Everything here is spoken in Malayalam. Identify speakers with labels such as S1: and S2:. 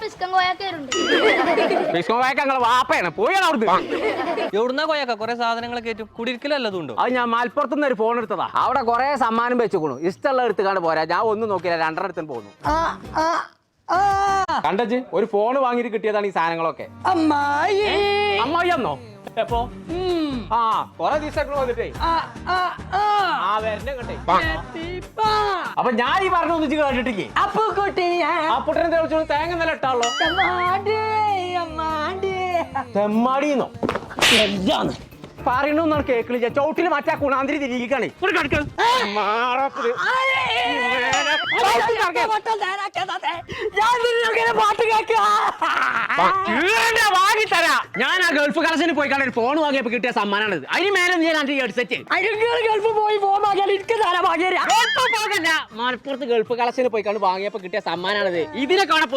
S1: പിസ്കം കോയാക്കേരുണ്ട്.
S2: പിസ്കം കോയക്ക ഞങ്ങളെ വാപ്പയാണ് പോയാണ് അവിടുന്ന്.
S3: എവിടുന്നാ കോയക്ക കുറെ സാധനങ്ങൾ കയറ്റും കുടിയിരിക്കലല്ലതുണ്ടോ?
S2: അത് ഞാൻ മലപ്പുറത്തുനിന്ന് ഒരു ഫോൺ എടുത്തതാ. അവിടെ കുറെ സമ്മാനം വെച്ചുകൊണു. ഇഷ്ടമുള്ള എടുത്തുകാണ്ട് പോരാ. ഞാൻ ഒന്നും നോക്കിയില്ല, 2.5 എടുത്തും പോന്നു. കണ്ടച്ച് ഒരു ഫോൺ വാങ്ങിയിട്ട് കിട്ടിയതാണ് ഈ സാധനങ്ങളൊക്കെ. അമ്മായി എന്നോ എപ്പോ? ആ കൊറേ ദിവസം വന്നിട്ടേ വരണ്ടേ. അപ്പൊ ഞാൻ ഈ പറഞ്ഞ ഒന്നിച്ച് കേട്ടിട്ടില്ലേ? അപ്പുട്ടനെ തെളിച്ചു തേങ്ങ നല്ല ഇട്ടാളോ. തെമ്മാടിന്നോ പറയണൊന്നും കേൾക്കണില്ല. ചവിട്ടില് മറ്റാ കുണാന്തിരി തിരികെയാണ്. വാങ്ങിത്തരാ. ഞാൻ ആ ഗൾഫ് കളക്ഷന് പോയി കാണാൻ ഫോൺ വാങ്ങിയപ്പോ കിട്ടിയ സമ്മാനാണിത്. അതിന് മേലെ ഞാൻ ഹെഡ്സെറ്റ് ഗൾഫ് പോയി ഫോൺ വാങ്ങിയാൽ മലപ്പുറത്ത് ഗൾഫ് കളക്ഷന് പോയി കണ്ട് വാങ്ങിയപ്പോ കിട്ടിയ സമ്മാനാണിത്. ഇതിനെ കാണാൻ